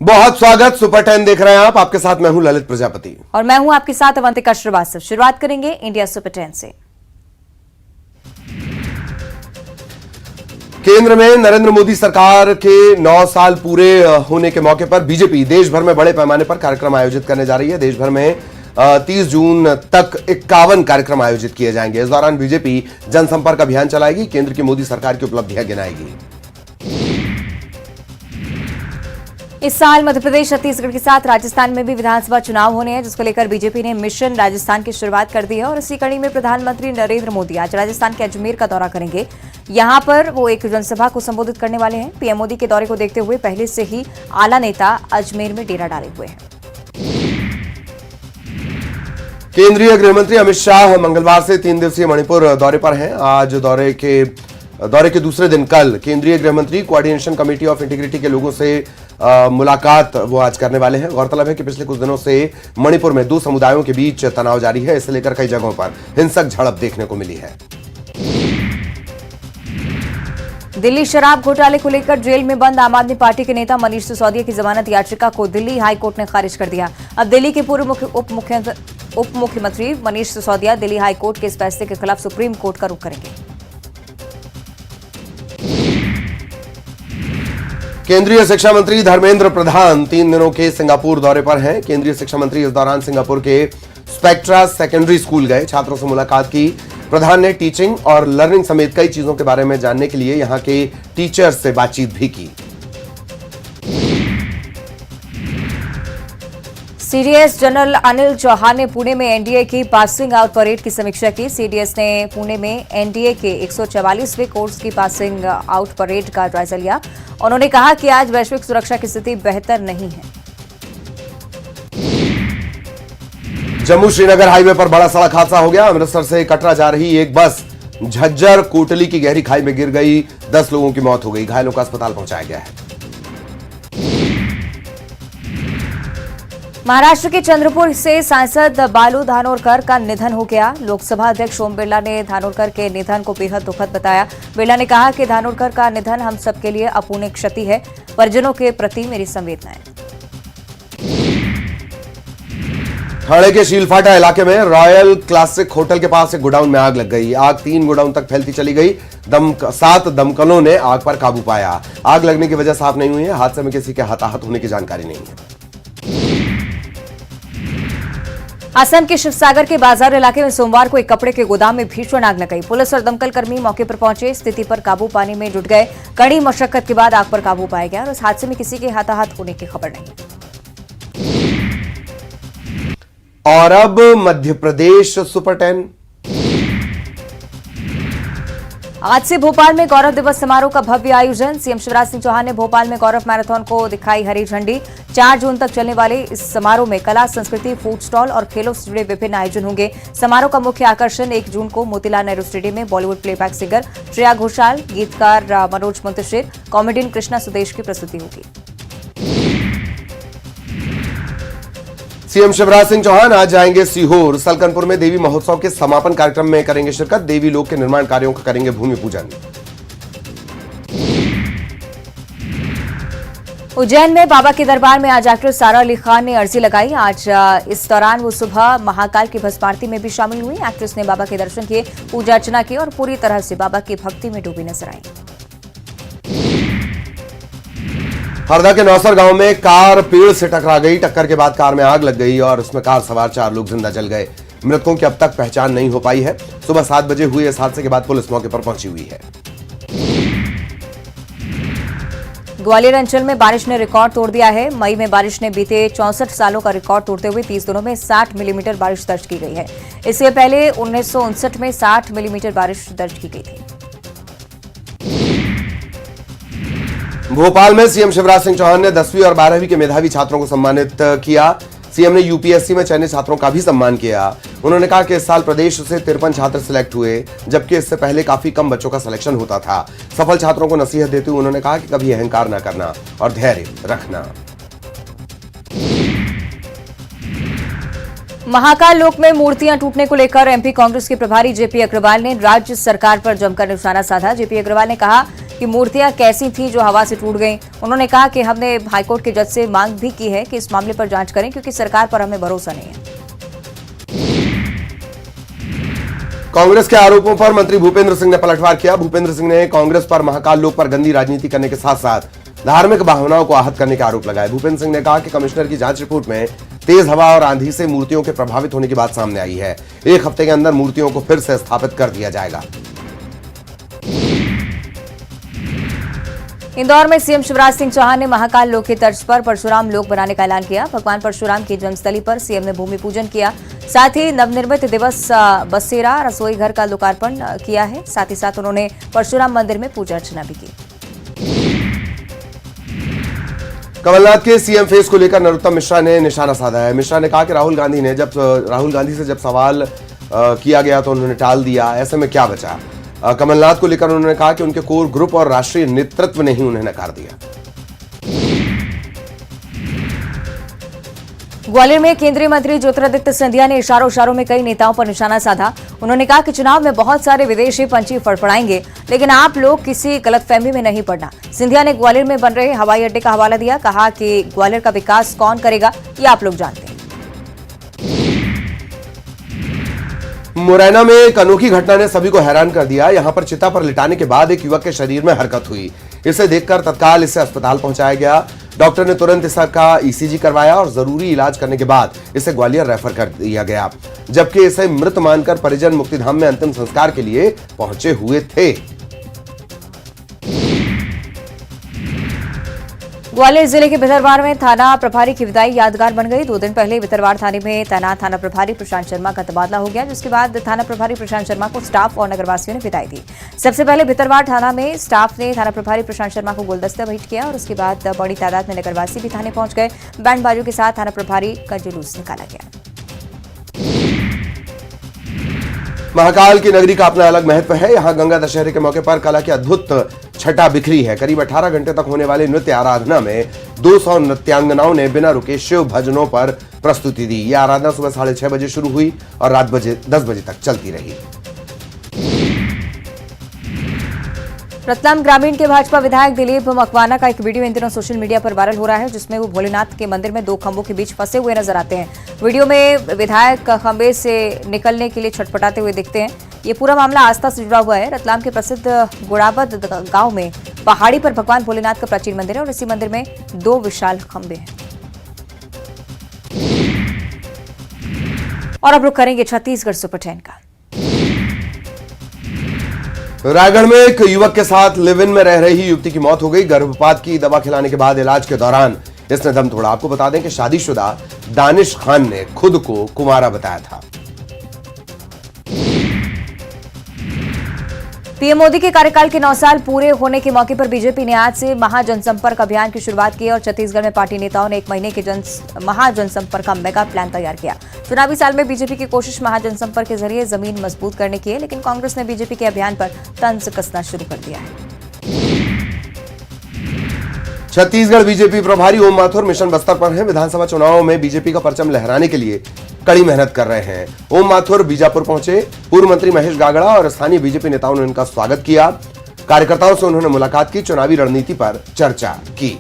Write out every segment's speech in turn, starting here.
बहुत स्वागत। सुपर 10 देख रहे हैं आप। आपके साथ मैं हूं ललित प्रजापति और मैं हूं आपके साथ अवंतिका श्रीवास्तव। शुरुआत करेंगे इंडिया सुपर 10 से। केंद्र में नरेंद्र मोदी सरकार के 9 साल पूरे होने के मौके पर बीजेपी देश भर में बड़े पैमाने पर कार्यक्रम आयोजित करने जा रही है। देश भर में 30 जून तक 51 कार्यक्रम आयोजित किए जाएंगे। इस दौरान बीजेपी जनसंपर्क अभियान चलाएगी, केंद्र की मोदी सरकार की उपलब्धियां गिनाएगी। इस साल मध्य प्रदेश, छत्तीसगढ़ के साथ राजस्थान में भी विधानसभा चुनाव होने हैं, जिसको लेकर बीजेपी ने मिशन राजस्थान की शुरुआत कर दी है। और इसी कड़ी में प्रधानमंत्री नरेंद्र मोदी आज राजस्थान के अजमेर का दौरा करेंगे। यहां पर वो एक जनसभा को संबोधित करने वाले हैं। पीएम मोदी के दौरे को देखते हुए पहले से ही आला नेता अजमेर में डेरा डाले हुए हैं। केंद्रीय गृह मंत्री अमित शाह मंगलवार से 3 दिवसीय मणिपुर दौरे पर हैं। आज दौरे के दूसरे दिन कल केंद्रीय गृह मंत्री कोऑर्डिनेशन कमेटी ऑफ इंटीग्रिटी के लोगों से मुलाकात वो आज करने वाले हैं। गौरतलब है कि पिछले कुछ दिनों से मणिपुर में 2 समुदायों के बीच तनाव जारी है। इसे लेकर कई जगहों पर हिंसक झड़प देखने को मिली है। दिल्ली शराब घोटाले को लेकर जेल में बंद आम आदमी पार्टी के नेता मनीष सिसोदिया की जमानत याचिका को दिल्ली हाईकोर्ट ने खारिज कर दिया। अब दिल्ली के पूर्व उप मुख्यमंत्री मनीष सिसोदिया दिल्ली हाईकोर्ट के इस फैसले के खिलाफ सुप्रीम कोर्ट का रुख करेंगे। केंद्रीय शिक्षा मंत्री धर्मेंद्र प्रधान 3 दिनों के सिंगापुर दौरे पर हैं। केंद्रीय शिक्षा मंत्री इस दौरान सिंगापुर के स्पेक्ट्रा सेकेंडरी स्कूल गए, छात्रों से मुलाकात की। प्रधान ने टीचिंग और लर्निंग समेत कई चीजों के बारे में जानने के लिए यहां के टीचर्स से बातचीत भी की। सीडीएस जनरल अनिल चौहान ने पुणे में एनडीए की पासिंग आउट परेड की समीक्षा की। सीडीएस ने पुणे में एनडीए के 144वें कोर्स की पासिंग आउट परेड का जायजा लिया। उन्होंने कहा कि आज वैश्विक सुरक्षा की स्थिति बेहतर नहीं है। जम्मू श्रीनगर हाईवे पर बड़ा सड़क हादसा हो गया। अमृतसर से कटरा जा रही एक बस झज्जर कोटली की गहरी खाई में गिर गई। 10 लोगों की मौत हो गई, घायलों को अस्पताल पहुंचाया गया है। महाराष्ट्र के चंद्रपुर से सांसद बालू धानोरकर का निधन हो गया। लोकसभा अध्यक्ष ओम बिरला ने धानोरकर के निधन को बेहद दुखद बताया। बिरला ने कहा कि धानोरकर का निधन हम सबके लिए अपूर्णीय क्षति है। परिजनों के प्रति मेरी संवेदनाएं। ठाणे के शीलफाटा इलाके में रॉयल क्लासिक होटल के पास एक गोडाउन में आग लग गई। आग 3 गोडाउन तक फैलती चली गई। 7 दमकलों ने आग पर काबू पाया। आग लगने की वजह साफ नहीं हुई है। हादसे में किसी के हताहत होने की जानकारी नहीं है। असम के शिवसागर के बाजार इलाके में सोमवार को एक कपड़े के गोदाम में भीषण आग लग गई। पुलिस और दमकल कर्मी मौके पर पहुंचे, स्थिति पर काबू पाने में जुट गए। कड़ी मशक्कत के बाद आग पर काबू पाया गया और इस हादसे में किसी के हताहत होने की खबर नहीं। और अब मध्य प्रदेश सुपर 10। आज से भोपाल में गौरव दिवस समारोह का भव्य आयोजन। सीएम शिवराज सिंह चौहान ने भोपाल में गौरव मैराथन को दिखाई हरी झंडी। 4 जून तक चलने वाले इस समारोह में कला, संस्कृति, फूड स्टॉल और खेलों से जुड़े विभिन्न आयोजन होंगे। समारोह का मुख्य आकर्षण 1 जून को मोतीलाल नेहरू स्टेडियम में बॉलीवुड प्लेबैक सिंगर श्रेया घोषाल, गीतकार मनोज मुंतशिर, कॉमेडियन कृष्णा सुदेश की प्रस्तुति होगी। सीएम शिवराज सिंह चौहान आज जाएंगे सीहोर। सलकनपुर में देवी महोत्सव के समापन कार्यक्रम में करेंगे शिरकत। देवी लोक के निर्माण कार्यों का करेंगे भूमि पूजन। उज्जैन में बाबा के दरबार में आज एक्ट्रेस सारा अली खान ने अर्जी लगाई। आज इस दौरान वो सुबह महाकाल की भस्म आरती में भी शामिल हुई। एक्ट्रेस ने बाबा के दर्शन किए, पूजा अर्चना की और पूरी तरह से बाबा की भक्ति में डूबी नजर आई। हरदा के नौसर गांव में कार पेड़ से टकरा गई। टक्कर के बाद कार में आग लग गई और उसमें कार सवार 4 लोग जिंदा जल गए। मृतकों की अब तक पहचान नहीं हो पाई है। सुबह 7 बजे हुए इस हादसे के बाद पुलिस मौके पर पहुंची हुई है। ग्वालियर अंचल में बारिश ने रिकॉर्ड तोड़ दिया है। मई में बारिश ने बीते 64 सालों का रिकॉर्ड तोड़ते हुए 30 दिनों में 60 मिलीमीटर बारिश दर्ज की गई है। इससे पहले 1959 में 60 मिलीमीटर बारिश दर्ज की गई थी। भोपाल में सीएम शिवराज सिंह चौहान ने 10वीं और 12वीं के मेधावी छात्रों को सम्मानित किया। सीएम ने यूपीएससी में चयनित छात्रों का भी सम्मान किया। उन्होंने कहा कि इस साल प्रदेश से 53 छात्र सिलेक्ट हुए, जबकि इससे पहले काफी कम बच्चों का सिलेक्शन होता था। सफल छात्रों को नसीहत देते हुए उन्होंने कहा कि कभी अहंकार न करना और धैर्य रखना। महाकाल लोक में मूर्तियां टूटने को लेकर एमपी कांग्रेस के प्रभारी जेपी अग्रवाल ने राज्य सरकार पर जमकर निशाना साधा। जेपी अग्रवाल ने कहा कि मूर्तियां कैसी थी जो हवा से टूट गईं। उन्होंने कहा कि हमने हाईकोर्ट के जज से मांग भी की है कि इस मामले पर जांच करें, क्योंकि सरकार पर हमें भरोसा नहीं है। कांग्रेस के आरोपों पर मंत्री भूपेंद्र सिंह ने पलटवार किया। भूपेंद्र सिंह ने कांग्रेस पर महाकाल लोक पर गंदी राजनीति करने के साथ साथ धार्मिक भावनाओं को आहत करने के आरोप लगाए। भूपेंद्र सिंह ने कहा कि कमिश्नर की जांच रिपोर्ट में तेज हवा और आंधी से मूर्तियों के प्रभावित होने की बात सामने आई है। 1 हफ्ते के अंदर मूर्तियों को फिर से स्थापित कर दिया जाएगा। इंदौर में सीएम शिवराज सिंह चौहान ने महाकाल लोक की तर्ज पर परशुराम लोक बनाने का ऐलान किया। भगवान परशुराम की जन्मस्थली पर सीएम ने भूमि पूजन किया। साथ ही नवनिर्मित दिवस बसेरा रसोई घर का लोकार्पण किया है। साथ ही साथ उन्होंने परशुराम मंदिर में पूजा अर्चना भी की। कमलनाथ के सीएम फेस को लेकर नरोत्तम मिश्रा ने निशाना साधा है। मिश्रा ने कहा कि राहुल गांधी से जब सवाल किया गया तो उन्होंने टाल दिया, ऐसे में क्या बचा। कमलनाथ को लेकर उन्होंने कहा कि उनके कोर ग्रुप और राष्ट्रीय नेतृत्व ने ही उन्हें नकार दिया। ग्वालियर में केंद्रीय मंत्री ज्योतिरादित्य सिंधिया ने इशारों में कई नेताओं पर निशाना साधा। उन्होंने कहा कि चुनाव में बहुत सारे विदेशी पंछी फड़फड़ाएंगे, लेकिन आप लोग किसी गलतफहमी में नहीं पड़ना। सिंधिया ने ग्वालियर में बन रहे हवाई अड्डे का हवाला दिया। कहा कि ग्वालियर का विकास कौन करेगा, ये आप लोग जानते हैं। मुरैना में एक अनोखी घटना ने सभी को हैरान कर दिया। यहां पर चिता पर लिटाने के बाद एक युवक के शरीर में हरकत हुई। इसे देखकर तत्काल इसे अस्पताल पहुंचाया गया। डॉक्टर ने तुरंत इसका ईसीजी करवाया और जरूरी इलाज करने के बाद इसे ग्वालियर रेफर कर दिया गया, जबकि इसे मृत मानकर परिजन मुक्तिधाम में अंतिम संस्कार के लिए पहुंचे हुए थे। ग्वालियर जिले के भितरवाड़ में थाना प्रभारी की विदाई यादगार बन गई। 2 दिन पहले भितरवाड़ थाने में तैनात थाना प्रभारी प्रशांत शर्मा का तबादला हो गया, जिसके बाद थाना प्रभारी प्रशांत शर्मा को स्टाफ और नगरवासियों ने विदाई दी। सबसे पहले भितरवाड़ थाना में स्टाफ ने थाना प्रभारी प्रशांत शर्मा को गुलदस्ता भेंट किया और उसके बाद बड़ी तादाद में नगरवासी भी थाने पहुंच गए। बैंड बाजों के साथ थाना प्रभारी का जुलूस निकाला गया। महाकाल की नगरी का अपना अलग महत्व है। यहाँ गंगा दशहरे के मौके पर कला की अद्भुत छटा बिखरी है। करीब 18 घंटे तक होने वाले नृत्य आराधना में 200 नृत्यांगनाओं ने बिना रुके शिव भजनों पर प्रस्तुति दी। यह आराधना सुबह 6:30 बजे शुरू हुई और रात 10 बजे तक चलती रही। रतलाम ग्रामीण के भाजपा विधायक दिलीप मकवाना का एक वीडियो इन दिनों सोशल मीडिया पर वायरल हो रहा है, जिसमें वो भोलेनाथ के मंदिर में 2 खंभों के बीच फंसे हुए नजर आते हैं। वीडियो में विधायक खंभे से निकलने के लिए छटपटाते हुए दिखते हैं। ये पूरा मामला आस्था से जुड़ा हुआ है। रतलाम के प्रसिद्ध गुड़ाबद गांव में पहाड़ी पर भगवान भोलेनाथ का प्राचीन मंदिर है और इसी मंदिर में 2 विशाल खंभे हैं। और अब रुक करेंगे छत्तीसगढ़ सुपर 10 का। रायगढ़ में एक युवक के साथ लिव इन में रह रही युवती की मौत हो गई। गर्भपात की दवा खिलाने के बाद इलाज के दौरान इसने दम तोड़ा। आपको बता दें कि शादीशुदा दानिश खान ने खुद को कुंवारा बताया था। पीएम मोदी के कार्यकाल के 9 साल पूरे होने के मौके पर बीजेपी ने आज से महाजनसंपर्क अभियान की शुरुआत की और छत्तीसगढ़ में पार्टी नेताओं ने 1 महीने के महाजनसंपर्क का मेगा प्लान तैयार किया। चुनावी साल में बीजेपी की कोशिश महाजनसंपर्क के जरिए जमीन मजबूत करने की है, लेकिन कांग्रेस ने बीजेपी के अभियान पर तंज कसना शुरू कर दिया है। छत्तीसगढ़ बीजेपी प्रभारी ओम माथुर मिशन बस्तर पर हैं। विधानसभा चुनावों में बीजेपी का परचम लहराने के लिए कड़ी मेहनत कर रहे हैं। ओम माथुर बीजापुर पहुंचे। पूर्व मंत्री महेश गागड़ा और स्थानीय बीजेपी नेताओं ने उनका स्वागत किया। कार्यकर्ताओं से उन्होंने मुलाकात की, चुनावी रणनीति पर चर्चा की।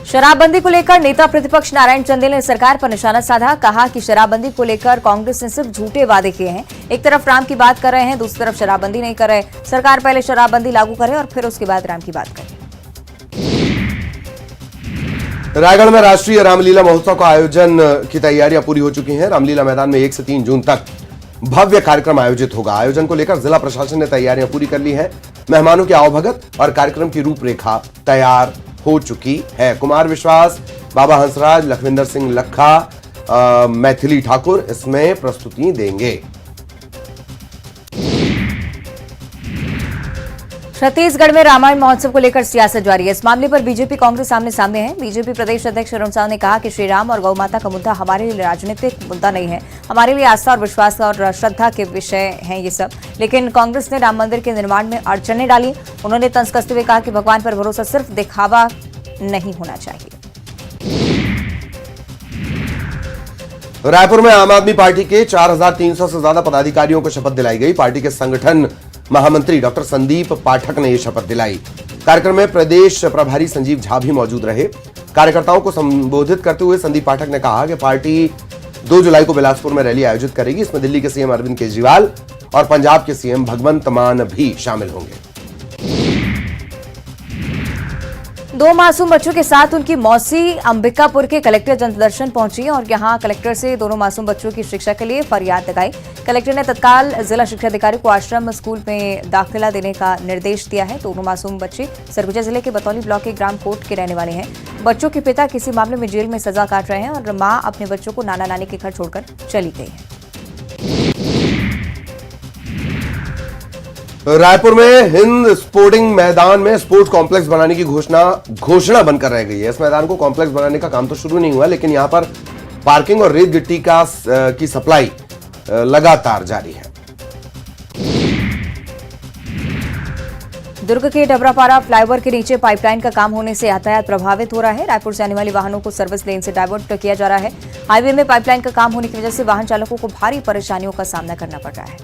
शराबबंदी को लेकर नेता प्रतिपक्ष नारायण चंदेल ने सरकार पर निशाना साधा। कहा कि शराबबंदी को लेकर कांग्रेस ने सिर्फ झूठे वादे किए हैं। एक तरफ राम की बात कर रहे हैं, दूसरी तरफ शराबबंदी नहीं कर रहे। सरकार पहले शराबबंदी लागू करे और फिर उसके बाद राम की बात करे। रायगढ़ में राष्ट्रीय रामलीला महोत्सव का आयोजन की तैयारियां पूरी हो चुकी हैं। रामलीला मैदान में 1 से 3 जून तक भव्य कार्यक्रम आयोजित होगा। आयोजन को लेकर जिला प्रशासन ने तैयारियां पूरी कर ली हैं। मेहमानों की आवभगत और कार्यक्रम की रूपरेखा तैयार हो चुकी है। कुमार विश्वास, बाबा हंसराज, लखविंदर सिंह लखा, मैथिली ठाकुर इसमें प्रस्तुति देंगे। छत्तीसगढ़ में रामायण महोत्सव को लेकर सियासत जारी है। इस मामले पर बीजेपी कांग्रेस आमने सामने है। बीजेपी प्रदेश अध्यक्ष अरुण साव ने कहा कि श्री राम और गौ माता का मुद्दा हमारे लिए राजनीतिक मुद्दा नहीं है, हमारे लिए आस्था और विश्वास और श्रद्धा के विषय हैं ये सब। लेकिन कांग्रेस ने राम मंदिर के निर्माण में अड़चनें डाली। उन्होंने तंज कसते हुए कहा कि भगवान पर भरोसा सिर्फ दिखावा नहीं होना चाहिए। रायपुर में आम आदमी पार्टी के 4300 से ज्यादा पदाधिकारियों को शपथ दिलाई गई। पार्टी के संगठन महामंत्री डॉक्टर संदीप पाठक ने यह शपथ दिलाई। कार्यक्रम में प्रदेश प्रभारी संजीव झा भी मौजूद रहे। कार्यकर्ताओं को संबोधित करते हुए संदीप पाठक ने कहा कि पार्टी 2 जुलाई को बिलासपुर में रैली आयोजित करेगी। इसमें दिल्ली के सीएम अरविंद केजरीवाल और पंजाब के सीएम भगवंत मान भी शामिल होंगे। 2 मासूम बच्चों के साथ उनकी मौसी अंबिकापुर के कलेक्टर जनदर्शन पहुंची और यहां कलेक्टर से दोनों मासूम बच्चों की शिक्षा के लिए फरियाद लगाई। कलेक्टर ने तत्काल जिला शिक्षा अधिकारी को आश्रम स्कूल में दाखिला देने का निर्देश दिया है। दोनों मासूम बच्चे सरगुजा जिले के बतौली ब्लॉक के ग्राम कोट के रहने वाले हैं। बच्चों के पिता किसी मामले में जेल में सजा काट रहे हैं और मां अपने बच्चों को नाना नानी के घर छोड़कर चली गई है। रायपुर में हिंद स्पोर्टिंग मैदान में स्पोर्ट्स कॉम्प्लेक्स बनाने की घोषणा बनकर रह गई है। इस मैदान को कॉम्प्लेक्स बनाने का काम तो शुरू नहीं हुआ, लेकिन यहां पर पार्किंग और रेत गिट्टी की सप्लाई लगातार जारी है। दुर्ग के डबरापारा फ्लाईओवर के नीचे पाइपलाइन का काम होने से यातायात प्रभावित हो रहा है। रायपुर से आने वाले वाहनों को सर्विस लेन से डायवर्ट किया जा रहा है। हाईवे में पाइपलाइन का काम होने की वजह से वाहन चालकों को भारी परेशानियों का सामना करना पड़ रहा है।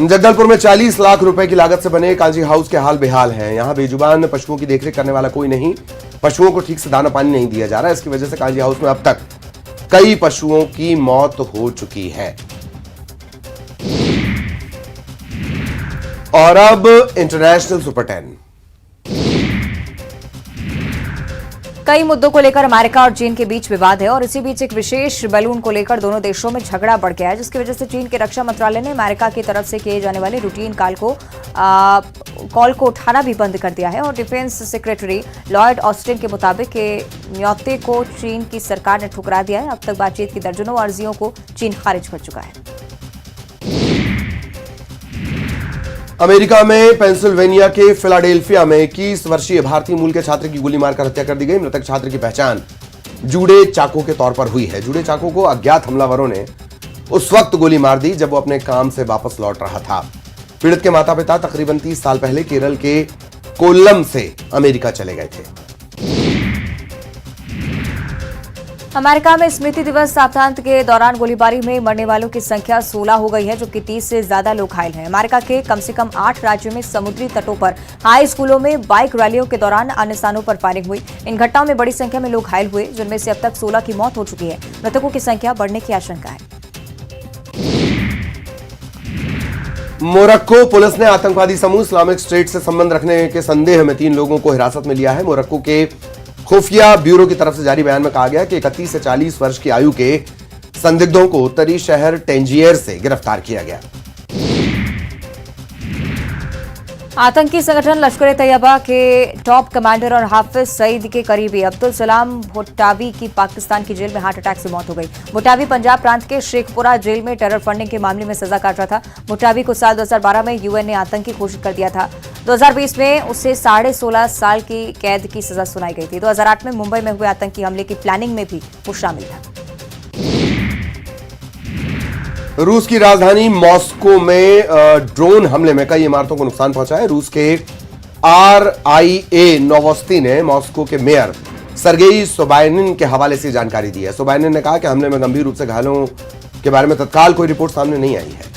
जगदलपुर में 40 लाख रुपए की लागत से बने कांजी हाउस के हाल बेहाल हैं। यहां बेजुबान पशुओं की देखरेख करने वाला कोई नहीं। पशुओं को ठीक से दाना पानी नहीं दिया जा रहा है। इसकी वजह से कांजी हाउस में अब तक कई पशुओं की मौत हो चुकी है। और अब इंटरनेशनल सुपर 10। कई मुद्दों को लेकर अमेरिका और चीन के बीच विवाद है और इसी बीच एक विशेष बैलून को लेकर दोनों देशों में झगड़ा बढ़ गया है, जिसकी वजह से चीन के रक्षा मंत्रालय ने अमेरिका की तरफ से किए जाने वाले रूटीन कॉल को उठाना भी बंद कर दिया है। और डिफेंस सेक्रेटरी लॉयड ऑस्टिन के मुताबिक के न्योते को चीन की सरकार ने ठुकरा दिया है। अब तक बातचीत की दर्जनों अर्जियों को चीन खारिज कर चुका है। अमेरिका में पेंसिल्वेनिया के फिलाडेल्फिया में 21 वर्षीय भारतीय मूल के छात्र की गोली मारकर हत्या कर दी गई। मृतक छात्र की पहचान जूडे चाको के तौर पर हुई है। जूडे चाको को अज्ञात हमलावरों ने उस वक्त गोली मार दी जब वो अपने काम से वापस लौट रहा था। पीड़ित के माता पिता तकरीबन 30 साल पहले केरल के कोल्लम से अमेरिका चले गए थे। अमेरिका में स्मृति दिवस सप्ताहांत के दौरान गोलीबारी में मरने वालों की संख्या 16 हो गई है, जबकि 30 से ज्यादा लोग घायल हैं। अमेरिका के कम से कम 8 राज्यों में समुद्री तटों पर हाई स्कूलों में बाइक रैलियों के दौरान अन्य स्थानों पर फायरिंग हुई। इन घटनाओं में बड़ी संख्या में लोग घायल हुए, जिनमें से अब तक 16 की मौत हो चुकी है। मृतकों की संख्या बढ़ने की आशंका है। मोरक्को पुलिस ने आतंकवादी समूह इस्लामिक स्टेट से संबंध रखने के संदेह में 3 लोगों को हिरासत में लिया है। मोरक्को के खुफिया ब्यूरो की तरफ से जारी बयान में कहा गया कि 31 से 40 वर्ष की आयु के संदिग्धों को उत्तरी शहर टेंजियर से गिरफ्तार किया गया। आतंकी संगठन लश्कर-ए-तैयबा के टॉप कमांडर और हाफिज सईद के करीबी अब्दुल सलाम भुट्टावी की पाकिस्तान की जेल में हार्ट अटैक से मौत हो गई। भुट्टावी पंजाब प्रांत के शेखपुरा जेल में टेरर फंडिंग के मामले में सजा काट रहा था। भुट्टावी को साल 2012 में यूएन ने आतंकी घोषित कर दिया था। 2020 में उसे 16.5 साल की कैद की सजा सुनाई गई थी। 2008 में मुंबई में हुए आतंकी हमले की प्लानिंग में भी वो शामिल था। रूस की राजधानी मॉस्को में ड्रोन हमले में कई इमारतों को नुकसान पहुंचा है। रूस के RIA नोवोस्ती ने मॉस्को के मेयर सरगेई सोबायनिन के हवाले से जानकारी दी है। सोबायनिन ने कहा कि हमले में गंभीर रूप से घायलों के बारे में तत्काल कोई रिपोर्ट सामने नहीं आई है।